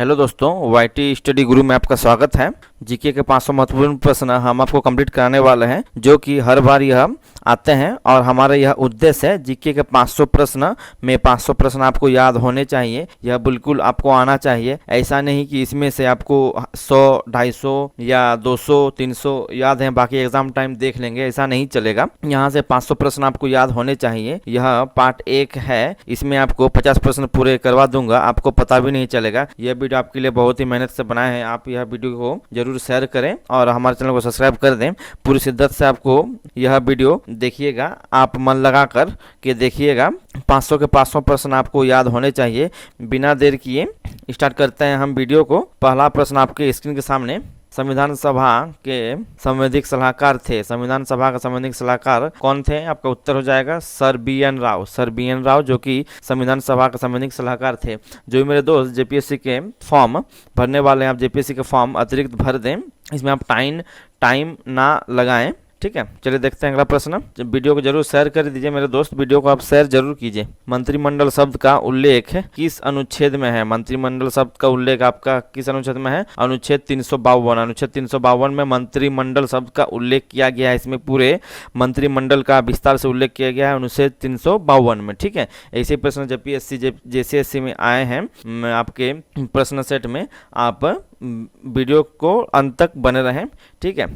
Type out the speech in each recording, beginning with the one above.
Hello दोस्तों, YT study गुरु में आपका स्वागत है। जीके के 500 महत्वपूर्ण प्रश्न हम आपको कंप्लीट कराने वाले हैं, जो कि हर बार यह आते हैं और हमारा यह उद्देश्य है जीके के 500 प्रश्न में 500 प्रश्न आपको याद होने चाहिए। यह बिल्कुल आपको आना चाहिए। ऐसा नहीं कि इसमें से आपको 100, 250 या 200, 300 याद है, बाकी एग्जाम टाइम देख लेंगे, ऐसा नहीं चलेगा। यहाँ से 500 प्रश्न आपको याद होने चाहिए। यह पार्ट 1 है, इसमें आपको 50 प्रश्न पूरे करवा दूंगा, आपको पता भी नहीं चलेगा। यह वीडियो आपके लिए बहुत ही मेहनत से बनाए हैं। आप यह वीडियो को जरूर शेयर करें और हमारे चैनल को सब्सक्राइब कर दें। पूरी शिद्दत से आपको यह वीडियो देखिएगा, आप मन लगा कर के देखिएगा। 500 के 500 प्रश्न आपको याद होने चाहिए। बिना देर किए स्टार्ट करते हैं हम वीडियो को। पहला प्रश्न आपके स्क्रीन के सामने। संविधान सभा के संवैधानिक सलाहकार थे, संविधान सभा का संवैधानिक सलाहकार कौन थे? आपका उत्तर हो जाएगा sir BN Rao. Sir BN Rao जो कि संविधान सभा के संवैधानिक सलाहकार थे। जो मेरे दोस्त जेपीएससी के फॉर्म भरने वाले हैं, आप जेपीएससी के फॉर्म अतिरिक्त भर दें, इसमें आप टाइम ना लगाएं। ठीक है, चलिए देखते हैं अगला प्रश्न। वीडियो को जरूर शेयर कर दीजिए मेरे दोस्त, वीडियो को आप शेयर जरूर कीजिए। मंत्रिमंडल शब्द का उल्लेख किस अनुच्छेद में है? मंत्रिमंडल शब्द का उल्लेख आपका किस अनुच्छेद में है? अनुच्छेद 352। अनुच्छेद 352 में मंत्रिमंडल शब्द का उल्लेख किया गया है। इसमें पूरे मंत्रिमंडल का विस्तार से उल्लेख किया गया है अनुच्छेद 352 में। ठीक है, ऐसे प्रश्न जेपीएससी जेसीएससी में आए हैं आपके प्रश्न सेट में। आप वीडियो को अंत तक बने रहें। ठीक है,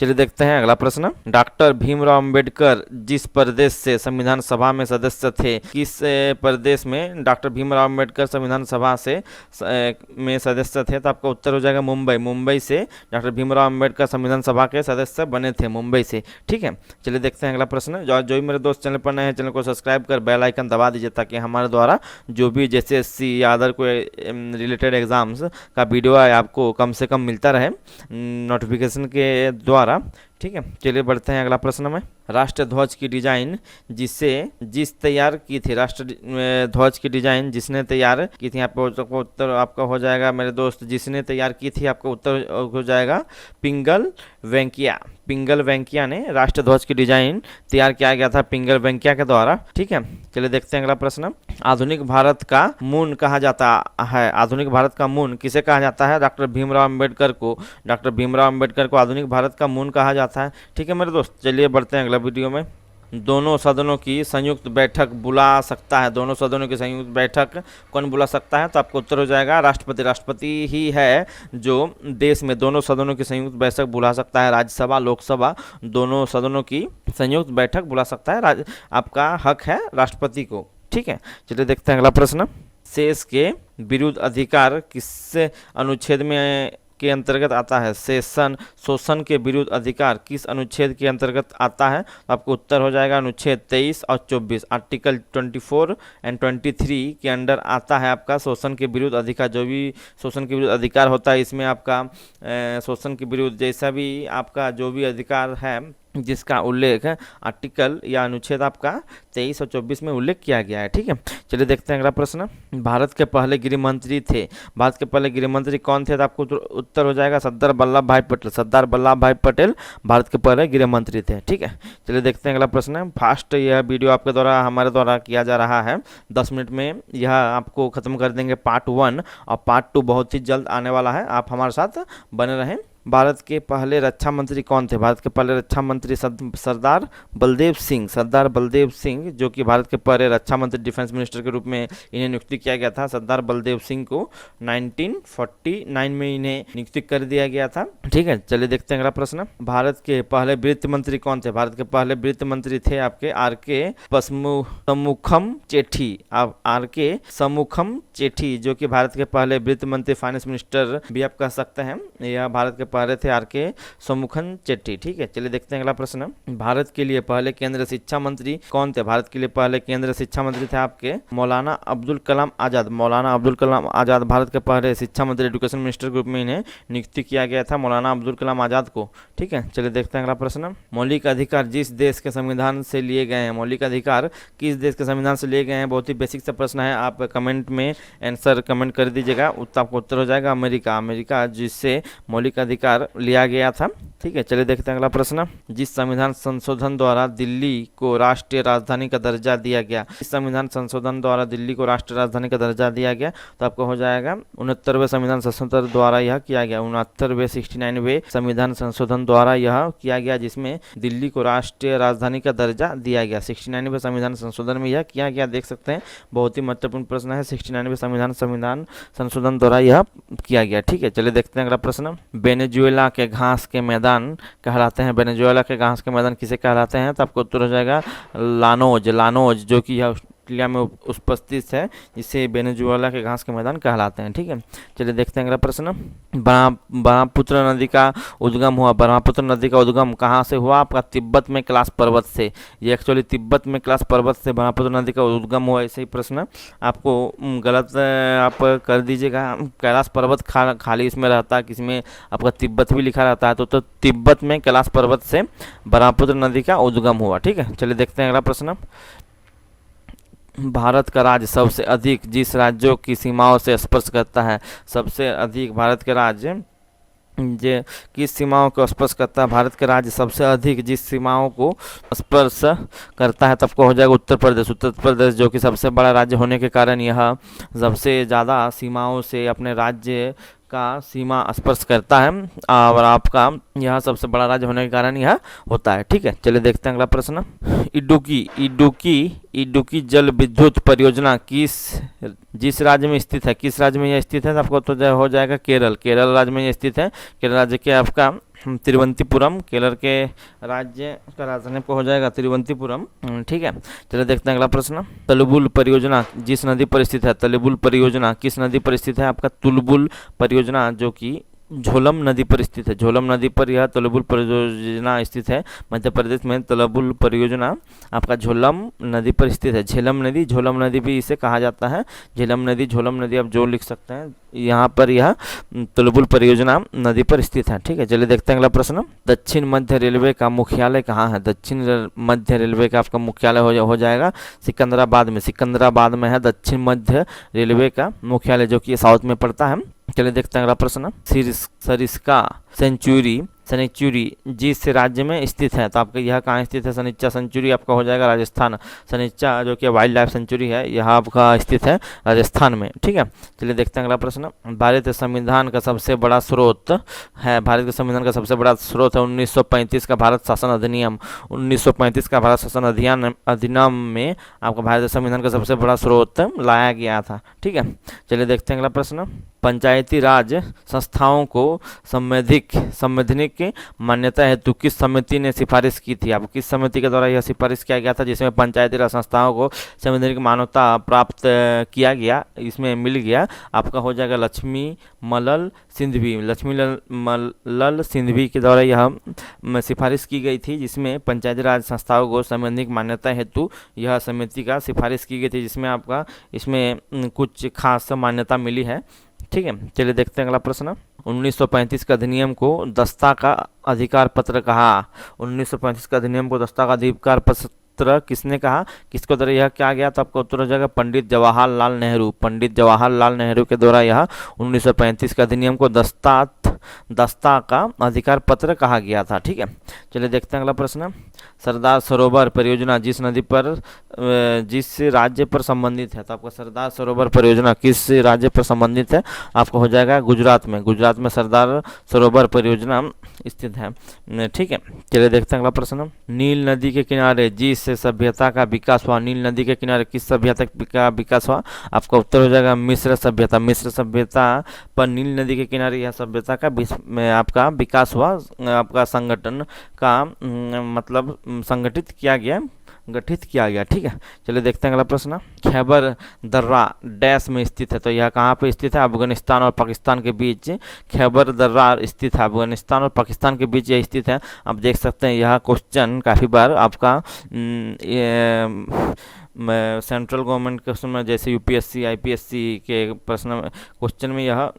चलिए देखते हैं अगला प्रश्न। डॉक्टर भीमराव अंबेडकर जिस प्रदेश से संविधान सभा में सदस्य थे, किस प्रदेश में डॉक्टर भीमराव अंबेडकर संविधान सभा से में सदस्य थे? तो आपका उत्तर हो जाएगा मुंबई। मुंबई से डॉक्टर भीमराव अंबेडकर संविधान सभा के सदस्य बने थे, मुंबई से। ठीक है, चलिए देखते हैं अगला प्रश्न। जो भी मेरे दोस्त चैनल पर नए हैं, चैनल को सब्सक्राइब कर बेल आइकन दबा दीजिए, ताकि हमारे द्वारा जो भी जेसीएससी या अदर कोई रिलेटेड एग्जाम्स का वीडियो है आपको कम से कम मिलता रहे नोटिफिकेशन के द्वारा। ठीक है, चलिए बढ़ते हैं अगला प्रश्न में। राष्ट्र ध्वज की डिजाइन जिस तैयार की थी, राष्ट्र ध्वज की डिजाइन जिसने तैयार की थी? आपका उत्तर आपका हो जाएगा मेरे दोस्त, जिसने तैयार की थी, आपका उत्तर हो जाएगा पिंगल वेंकैया। पिंगल वेंकैया ने राष्ट्र ध्वज की डिजाइन तैयार किया गया था, पिंगल वेंकैया के द्वारा। ठीक है, चलिए देखते हैं अगला प्रश्न। आधुनिक भारत का मूल कहा जाता है? आधुनिक भारत का मूल किसे कहा जाता है? डॉक्टर भीमराव अंबेडकर को। डॉक्टर भीमराव अंबेडकर को आधुनिक भारत का मूल कहा जाता है। ठीक है मेरे दोस्त, चलिए बढ़ते हैं अगला वीडियो में। दोनों सदनों की संयुक्त बैठक बुला सकता है? दोनों सदनों की संयुक्त बैठक कौन बुला सकता है? तो आपको उत्तर हो जाएगा राष्ट्रपति। राष्ट्रपति ही है जो देश में दोनों सदनों की संयुक्त बैठक बुला सकता है। राज्यसभा, लोकसभा, दोनों सदनों की संयुक्त बैठक बुला सकता है। आपका हक है राष्ट्रपति को। ठीक है, चलिए देखते हैं अगला प्रश्न। शेष के विरुद्ध अधिकार किस अनुच्छेद में के अंतर्गत आता है? शोषण के विरुद्ध अधिकार किस अनुच्छेद के अंतर्गत आता है? आपको उत्तर हो जाएगा अनुच्छेद 23 और 24, आर्टिकल 24 एंड 23 के अंडर आता है आपका शोषण के विरुद्ध अधिकार। जो भी शोषण के विरुद्ध अधिकार होता है, इसमें आपका शोषण के विरुद्ध जैसा भी आपका जो भी अधिकार है जिसका उल्लेख आर्टिकल या अनुच्छेद आपका 23 और 24 में उल्लेख किया गया है। ठीक है, चलिए देखते हैं अगला प्रश्न। भारत के पहले गृह मंत्री थे, भारत के पहले गृह मंत्री कौन थे? तो आपको उत्तर हो जाएगा सरदार वल्लभ भाई पटेल। सरदार वल्लभ भाई पटेल भारत के पहले गृह मंत्री थे। ठीक है, चलिए देखते हैं अगला प्रश्न। फास्ट यह वीडियो आपके द्वारा हमारे द्वारा किया जा रहा है, 10 मिनट में यह आपको खत्म कर देंगे पार्ट 1, और पार्ट 2 बहुत ही जल्द आने वाला है। आप हमारे साथ बने रहें। भारत के पहले रक्षा मंत्री कौन थे? भारत के पहले रक्षा मंत्री सरदार बलदेव सिंह। सरदार बलदेव सिंह जो कि भारत के पहले रक्षा मंत्री, डिफेंस मिनिस्टर के रूप में इन्हें नियुक्ति किया गया था। सरदार बलदेव सिंह को 1949 में इन्हें नियुक्ति कर दिया गया था। ठीक है, चलिए देखते हैं अगला प्रश्न। भारत के पहले वित्त मंत्री कौन थे? भारत के पहले वित्त मंत्री थे आपके आर.के. शमुखम चेट्टी। आप आर.के. शमुखम चेट्टी जो कि भारत के पहले वित्त मंत्री, फाइनेंस मिनिस्टर भी आप कह सकते हैं, यह भारत के पहले थे आर.के. शमुखम चेट्टी। ठीक है, चलिए देखते हैं अगला प्रश्न। भारत के लिए पहले केंद्रीय शिक्षा मंत्री कौन थे? भारत के लिए पहले केंद्रीय शिक्षा मंत्री थे आपके मौलाना अब्दुल कलाम आजाद। मौलाना अब्दुल कलाम आजाद भारत के पहले शिक्षा मंत्री, एजुकेशन मिनिस्टर के रूप में इन्हें नियुक्ति किया गया था, मौलाना अब्दुल कलाम आजाद को। ठीक है, चलिए देखते हैं अगला प्रश्न। मौलिक अधिकार जिस देश के संविधान से लिए गए हैं, मौलिक अधिकार किस देश के संविधान से लिए गए हैं? बहुत ही बेसिक सा प्रश्न है, आप कमेंट में आंसर कमेंट कर दीजिएगा। आपको उत्तर हो जाएगा अमेरिका। अमेरिका जिससे मौलिक अधिकार लिया गया था। ठीक है, चलिए देखते हैं अगला प्रश्न। जिस संविधान संशोधन द्वारा दिल्ली को राष्ट्रीय राजधानी का दर्जा दिया गया, इस संविधान संशोधन द्वारा दिल्ली को राष्ट्रीय राजधानी का दर्जा दिया गया, तो आपको हो जाएगा 69वें संविधान संशोधन द्वारा यह किया गया। 69वें 69वें संविधान संशोधन द्वारा यह किया गया, जिसमें दिल्ली को राष्ट्रीय राजधानी का दर्जा दिया गया। 69वें संविधान संशोधन में यह किया गया, देख सकते हैं, बहुत ही महत्वपूर्ण प्रश्न है। 69वें संविधान संशोधन द्वारा यह किया गया। ठीक है, चलिए देखते हैं अगला प्रश्न। वेनेजुएला के घास के मैदान कहलाते हैं, वेनेजुएला के घास के मैदान किसे कहलाते हैं, तो आपको उत्तर हो जाएगा लानोज। लानोज जो कि यह ऑस्ट्रेलिया में उपस्थित है, जिसे वेनेजुएला के घास के मैदान कहलाते हैं। ठीक है, चलिए देखते हैं अगला प्रश्न। ब्रह्मपुत्र नदी का उद्गम हुआ, ब्रह्मपुत्र नदी का उद्गम कहाँ से हुआ, आपका तिब्बत में कैलाश पर्वत से। ये एक्चुअली तिब्बत में कैलाश पर्वत से ब्रह्मपुत्र नदी का उद्गम हुआ। ऐसे ही प्रश्न आपको गलत आप कर दीजिएगा, कैलाश पर्वत खाली इसमें रहता है, किसमें आपका तिब्बत भी लिखा रहता है, तो तिब्बत में कैलाश पर्वत से ब्रह्मपुत्र नदी का उद्गम हुआ। ठीक है, चलिए देखते हैं अगला प्रश्न। भारत का राज्य सबसे अधिक जिस राज्यों की सीमाओं से स्पर्श करता है, सबसे अधिक भारत के राज्य जो किस सीमाओं को स्पर्श करता है, भारत के राज्य सबसे अधिक जिस सीमाओं को स्पर्श करता है, तब को हो जाएगा उत्तर प्रदेश। उत्तर प्रदेश जो कि सबसे बड़ा राज्य होने के कारण यह सबसे ज़्यादा सीमाओं से अपने राज्य का सीमा स्पर्श करता है, और आपका यह सबसे बड़ा राज्य होने के कारण यह होता है। ठीक है, चलिए देखते हैं अगला प्रश्न। इडुक्की जल विद्युत परियोजना जिस राज्य में स्थित है, किस राज्य में यह स्थित है, तो आपको तो हो जाएगा केरल राज्य में यह स्थित है। केरल राज्य के आपका तिरुवनंतपुरम, केरल के राज्य का राजधानी को हो जाएगा तिरुवनंतपुरम। ठीक है, चलिए देखते हैं अगला प्रश्न। तुलबुल परियोजना जिस नदी पर स्थित है, तुलबुल परियोजना किस नदी पर स्थित है, आपका तुलबुल परियोजना जो कि झोलम नदी पर स्थित है। झोलम नदी पर यह तुलबुल परियोजना स्थित है। मध्य प्रदेश में तुलबुल परियोजना आपका झोलम नदी पर स्थित है। झोलम नदी भी इसे कहा जाता है। झोलम नदी आप जो लिख सकते हैं, यहाँ पर यह तुलबुल परियोजना नदी पर स्थित है। ठीक है, चलिए देखते हैं अगला प्रश्न। दक्षिण मध्य रेलवे का मुख्यालय कहाँ है, दक्षिण मध्य रेलवे का आपका मुख्यालय हो जाएगा सिकंदराबाद में है दक्षिण मध्य रेलवे का मुख्यालय, जो कि साउथ में पड़ता है। चलिए देखते हैं अगला प्रश्न। सरिस्का सेंचुरी जिस राज्य में स्थित है, तो आपका यह कहाँ स्थित है, सनिच्चा सेंचुरी आपका हो जाएगा राजस्थान। सनिच्चा जो कि वाइल्ड लाइफ सेंचुरी है, यह आपका स्थित है राजस्थान में। ठीक है, चलिए देखते हैं अगला प्रश्न। भारत के संविधान का सबसे बड़ा स्रोत है, 1935 का भारत शासन अधिनियम। 1935 का भारत शासन अधिनियम में आपका भारतीय संविधान का सबसे बड़ा स्रोत लाया गया था। ठीक है, चलिए देखते हैं अगला प्रश्न। पंचायती राज संस्थाओं को संवैधानिक मान्यता हेतु किस समिति ने सिफारिश की थी, आप किस समिति के द्वारा यह सिफारिश किया गया था, जिसमें पंचायती राज संस्थाओं को संवैधानिक मान्यता प्राप्त किया गया, इसमें मिल गया, आपका हो जाएगा लक्ष्मी मल्ल सिंघवी के द्वारा यह सिफारिश की गई थी, जिसमें पंचायती राज संस्थाओं को संवैधानिक मान्यता हेतु यह समिति का सिफारिश की गई थी, जिसमें आपका इसमें कुछ खास मान्यता मिली है। ठीक है, चलिए देखते हैं अगला प्रश्न। 1935 का अधिनियम को दस्ता का अधिकार पत्र कहा। 1935 का अधिनियम को दस्ता का अधिकार पत्र किसने कहा, किसको द्वारा यह किया गया, तो आपको उत्तर हो जाएगा पंडित जवाहरलाल नेहरू के द्वारा यह 1935 का अधिनियम को दस्ता का अधिकार पत्र कहा गया था। ठीक है, चलिए देखते हैं अगला प्रश्न। सरदार सरोवर परियोजना जिस राज्य पर संबंधित है, तो आपका सरदार सरोवर परियोजना किस राज्य पर संबंधित है, आपको हो जाएगा गुजरात में सरदार सरोवर परियोजना स्थित है। ठीक है, चलिए देखते हैं अगला प्रश्न। नील नदी के किनारे जिस सभ्यता का विकास हुआ, नील नदी के किनारे किस सभ्यता का विकास हुआ, आपका उत्तर हो जाएगा मिस्र सभ्यता पर नील नदी के किनारे यह सभ्यता का आपका विकास हुआ, आपका संगठन का मतलब गठित किया गया। ठीक है, चलिए देखते हैं अगला प्रश्न। खैबर दर्रा डैश में स्थित है, तो यह कहाँ पे स्थित है, अफगानिस्तान और पाकिस्तान के बीच खैबर दर्रा स्थित है, अफगानिस्तान और पाकिस्तान के बीच यह स्थित है। आप देख सकते हैं यह क्वेश्चन काफ़ी बार आपका सेंट्रल गवर्नमेंट क्वेश्चन में, जैसे यूपीएससी आईपीएससी के क्वेश्चन में यह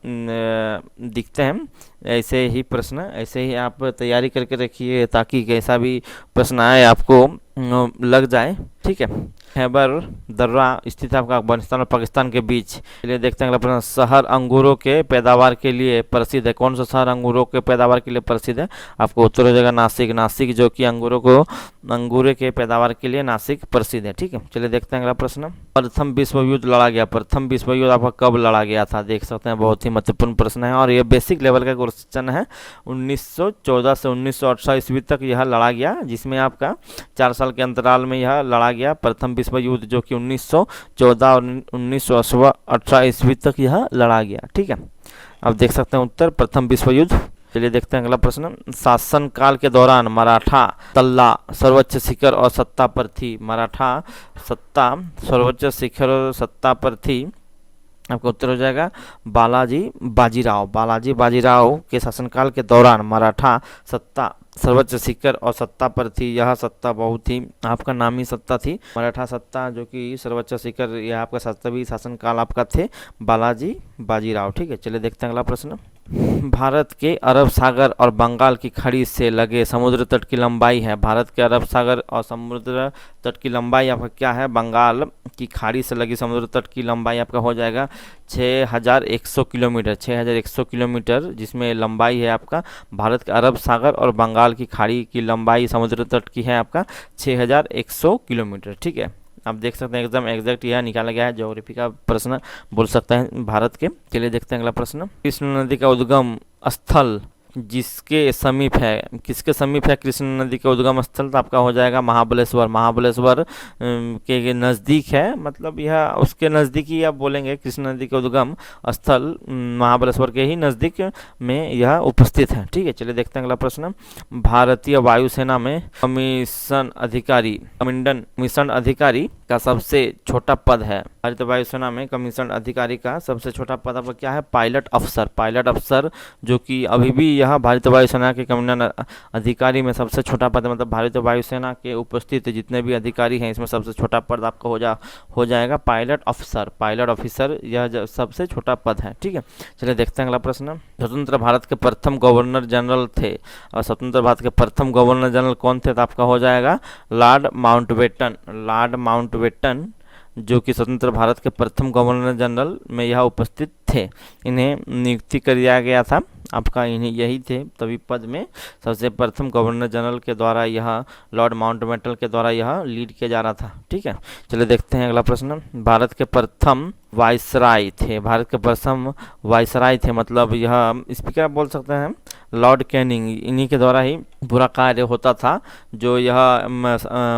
दिखते हैं। ऐसे ही आप तैयारी करके रखिए, ताकि कैसा भी प्रश्न आए आपको लग जाए। ठीक है, खैबर दर्रा स्थित है आपका अफगानिस्तान और पाकिस्तान के बीच। चलिए देखते हैं अगला प्रश्न। शहर अंगूरों के पैदावार के लिए प्रसिद्ध है। कौन सा शहर अंगूरों के पैदावार के लिए प्रसिद्ध है? आपको उत्तर हो जाएगा नासिक। नासिक जो कि अंगूरे के पैदावार के लिए नासिक प्रसिद्ध है। ठीक है, चलिए देखते हैं अगला प्रश्न। प्रथम विश्व युद्ध लड़ा गया। प्रथम विश्व युद्ध आपका कब लड़ा गया था? देख सकते हैं, बहुत ही महत्वपूर्ण प्रश्न है और ये बेसिक लेवल का क्वेश्चन है। 1914 से 1918 ईस्वी तक यह लड़ा गया, जिसमें आपका 4 साल के अंतराल में यह लड़ा गया प्रथम विश्व युद्ध, जो कि 1914 और 1918 ईस्वी तक यह लड़ा गया। ठीक है, अब देख सकते हैं उत्तर प्रथम विश्व युद्ध। चलिए देखते हैं अगला प्रश्न। शासन काल के दौरान मराठा तल्ला सर्वोच्च शिखर और सत्ता पर थी। मराठा सत्ता सर्वोच्च शिखर और सत्ता पर थी। आपका उत्तर हो जाएगा बालाजी बाजीराव। बालाजी बाजीराव के शासनकाल के दौरान मराठा सत्ता सर्वोच्च शिखर और सत्ता पर थी। यह सत्ता बहुत ही आपका नामी सत्ता थी। मराठा सत्ता जो कि सर्वोच्च शिखर, यह आपका 7वीं शासनकाल आपका थे बालाजी बाजीराव। ठीक है, चलिए देखते हैं अगला प्रश्न। भारत के अरब सागर और बंगाल की खाड़ी से लगे समुद्र तट की लंबाई है। भारत के अरब सागर और समुद्र तट की लंबाई आपका क्या है? बंगाल की खाड़ी से लगी समुद्र तट की लंबाई आपका हो जाएगा 6100 किलोमीटर। 6100 किलोमीटर जिसमें लंबाई है आपका भारत के अरब सागर और बंगाल की खाड़ी की लंबाई समुद्र तट की है आपका 6100 किलोमीटर। ठीक है, आप देख सकते हैं एकदम एग्जैक्ट यह निकाला गया है। ज्योग्राफी का प्रश्न बोल सकते हैं भारत के। चलिए देखते हैं अगला प्रश्न। कृष्ण नदी का उद्गम स्थल जिसके समीप है, किसके समीप है कृष्ण नदी का उद्गम स्थल? तो आपका हो जाएगा महाबलेश्वर। महाबलेश्वर के नज़दीक है, मतलब यह उसके नज़दीक ही आप बोलेंगे। कृष्ण नदी का उद्गम स्थल महाबलेश्वर के ही नज़दीक में यह उपस्थित है। ठीक है, चलिए देखते हैं अगला प्रश्न। भारतीय वायुसेना में कमीशन अधिकारी का सबसे छोटा पद है। भारतीय वायुसेना में कमीशन अधिकारी का सबसे छोटा पद आपका क्या है? पायलट अफसर। पायलट अफसर जो कि अभी भी यह भारतीय वायुसेना के कमीशन अधिकारी में सबसे छोटा पद है। मतलब भारतीय वायुसेना के उपस्थित जितने भी अधिकारी हैं, इसमें सबसे छोटा पद आपका हो जाएगा पायलट अफसर। पायलट ऑफिसर यह सबसे छोटा पद है। ठीक है, चलिए देखते हैं अगला प्रश्न। स्वतंत्र भारत के प्रथम गवर्नर जनरल थे, और स्वतंत्र भारत के प्रथम गवर्नर जनरल कौन थे? तो आपका हो जाएगा लॉर्ड माउंटबेटन। लॉर्ड माउंटबेटन जो कि स्वतंत्र भारत के प्रथम गवर्नर जनरल में यह उपस्थित थे। इन्हें नियुक्ति कर दिया गया था आपका, इन्हें यही थे तभी पद में सबसे प्रथम गवर्नर जनरल के द्वारा यह लॉर्ड माउंटबेटन के द्वारा यह लीड किया जा रहा था। ठीक है, चलिए देखते हैं अगला प्रश्न। भारत के प्रथम वायसराय थे। भारत के प्रथम वायसराय थे, मतलब यह स्पीकर बोल सकते हैं लॉर्ड कैनिंग। इन्हीं के द्वारा ही पूरा कार्य होता था। जो यह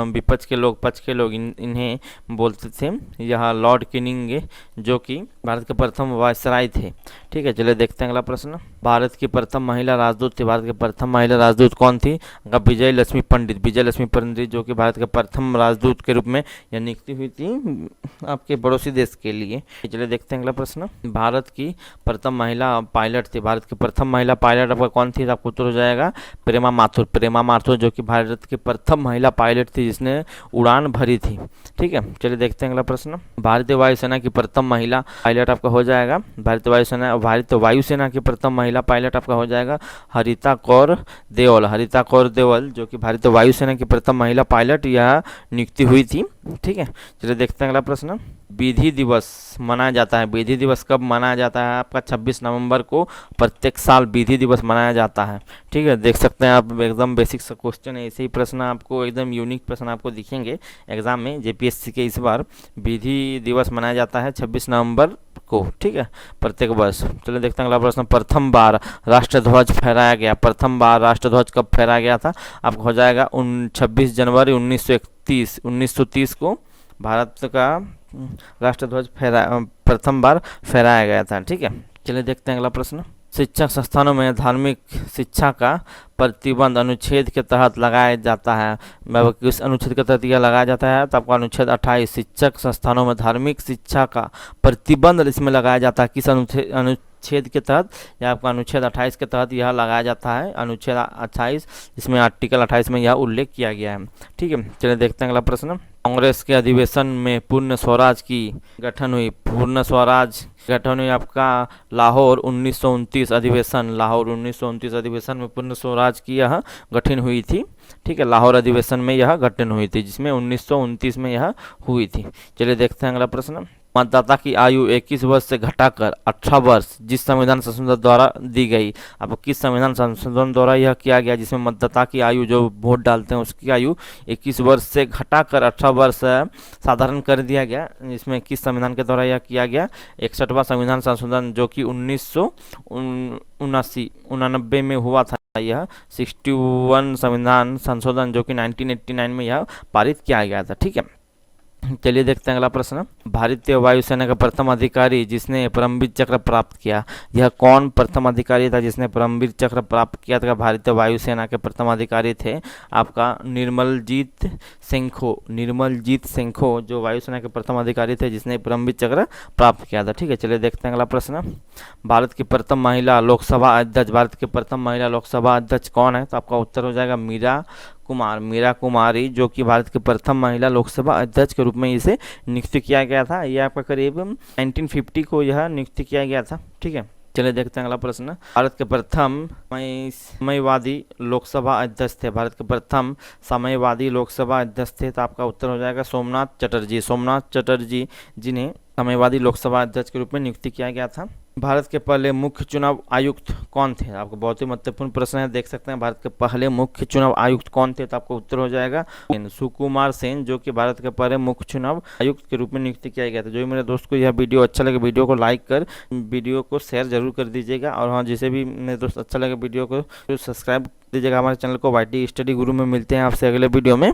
विपक्ष के लोग पक्ष के लोग इन्हें बोलते थे यह लॉर्ड कैनिंग, जो कि भारत के प्रथम वायसराय थे। ठीक है, चलिए देखते हैं अगला प्रश्न। भारत की प्रथम महिला राजदूत थी। भारत की प्रथम महिला राजदूत कौन थी? विजय लक्ष्मी पंडित। विजय लक्ष्मी पंडित जो कि भारत के प्रथम राजदूत के रूप में यह नियुक्ति हुई थी आपके पड़ोसी देश के लिए। चलिए देखते हैं अगला प्रश्न। भारत की प्रथम महिला पायलट थी। भारत की प्रथम महिला पायलट आपका कौन थी? आपको उत्तर हो जाएगा प्रेमा माथुर। प्रेमा माथुर जो कि भारत की प्रथम महिला पायलट थी जिसने उड़ान भरी थी। ठीक है, चलिए देखते हैं अगला प्रश्न। भारतीय वायुसेना की प्रथम महिला पायलट आपका हो जाएगा भारतीय वायुसेना की प्रथम महिला पायलट आपका हो जाएगा हरिता कौर देओल। हरिता कौर देओल जो कि भारतीय वायुसेना की प्रथम महिला पायलट यह नियुक्ति हुई थी। ठीक है, चलिए देखते हैं अगला प्रश्न। विधि दिवस मनाया जाता है। विधि दिवस कब मनाया जाता है? आपका 26 नवंबर को प्रत्येक साल विधि दिवस मनाया जाता है। ठीक है, देख सकते हैं आप एकदम बेसिक सा क्वेश्चन है। ऐसे ही प्रश्न आपको एकदम यूनिक प्रश्न आपको दिखेंगे एग्जाम में। जेपीएससी के इस बार विधि दिवस मनाया जाता है 26 नवंबर को। ठीक है, प्रत्येक वर्ष। चलिए देखते हैं अगला प्रश्न। प्रथम बार राष्ट्रध्वज फहराया गया। प्रथम बार राष्ट्रध्वज कब फहराया गया था? आपको हो जाएगा 26 जनवरी 1930 को भारत का राष्ट्रध्वज प्रथम बार फहराया गया था। ठीक है, चलिए देखते हैं अगला प्रश्न। शिक्षक संस्थानों में धार्मिक शिक्षा का प्रतिबंध अनुच्छेद के तहत लगाया जाता है। किस अनुच्छेद के तहत यह लगाया जाता है? तो आपका अनुच्छेद 28। शिक्षक संस्थानों में धार्मिक शिक्षा का प्रतिबंध इसमें लगाया जाता है। किस अनुच्छेद के तहत? यह आपका अनुच्छेद 28 के तहत यह लगाया जाता है। अनुच्छेद 28 इसमें आर्टिकल 28 में यह उल्लेख किया गया है। ठीक है, चलिए देखते हैं अगला प्रश्न। कांग्रेस के अधिवेशन में पूर्ण स्वराज की गठन हुई। पूर्ण स्वराज गठन हुई आपका लाहौर 1929 अधिवेशन, लाहौर 1929 अधिवेशन में पूर्ण स्वराज की यह गठन हुई थी। ठीक है, लाहौर अधिवेशन में यह गठन हुई थी जिसमें 1929 में यह हुई थी। चलिए देखते हैं अगला प्रश्न। मतदाता की आयु 21 वर्ष से घटाकर 18 वर्ष जिस संविधान संशोधन द्वारा दी गई। अब किस संविधान संशोधन द्वारा यह किया गया जिसमें मतदाता की आयु जो वोट डालते हैं उसकी आयु 21 वर्ष से घटाकर 18 वर्ष साधारण कर दिया गया। इसमें किस संविधान के द्वारा यह किया गया? 61वां संविधान संशोधन जो कि 1989 में हुआ था। यह 61 संविधान संशोधन जो कि 1989 में यह पारित किया गया था। ठीक है, चलिए देखते हैं अगला प्रश्न। भारतीय वायुसेना का प्रथम अधिकारी जिसने परमवीर चक्र प्राप्त किया, यह कौन प्रथम अधिकारी था जिसने परमवीर चक्र प्राप्त किया था? भारतीय वायुसेना के प्रथम अधिकारी थे आपका निर्मलजीत सिंघो। निर्मलजीत सिंघो जो वायुसेना के प्रथम अधिकारी थे जिसने परमवीर चक्र प्राप्त किया था। ठीक है, चलिए देखते हैं अगला प्रश्न। भारत की प्रथम महिला लोकसभा अध्यक्ष, भारत की प्रथम महिला लोकसभा अध्यक्ष कौन है? तो आपका उत्तर हो जाएगा मीरा कुमारी, जो कि भारत की प्रथम महिला लोकसभा अध्यक्ष के रूप में इसे नियुक्त किया गया था। यह आपका करीब 1950 को यह नियुक्त किया गया था। ठीक है, चलिए देखते हैं अगला प्रश्न। भारत के प्रथम साम्यवादी लोकसभा अध्यक्ष थे, भारत के प्रथम साम्यवादी लोकसभा अध्यक्ष थे, तो आपका उत्तर हो जाएगा सोमनाथ चटर्जी जिन्हें साम्यवादी लोकसभा अध्यक्ष के रूप में नियुक्त किया गया था। भारत के पहले मुख्य चुनाव आयुक्त कौन थे? आपको बहुत ही महत्वपूर्ण प्रश्न है, देख सकते हैं। भारत के पहले मुख्य चुनाव आयुक्त कौन थे? तो आपको उत्तर हो जाएगा सुकुमार सेन, जो कि भारत के पहले मुख्य चुनाव आयुक्त के रूप में नियुक्त किया गया था। जो मेरे दोस्त को यह वीडियो अच्छा लगे वीडियो को लाइक कर वीडियो को शेयर जरूर कर दीजिएगा, और हाँ जिसे भी मेरे दोस्त अच्छा लगे वीडियो को सब्सक्राइब दीजिएगा हमारे चैनल को। YT स्टडी गुरु में मिलते हैं आपसे अगले वीडियो में।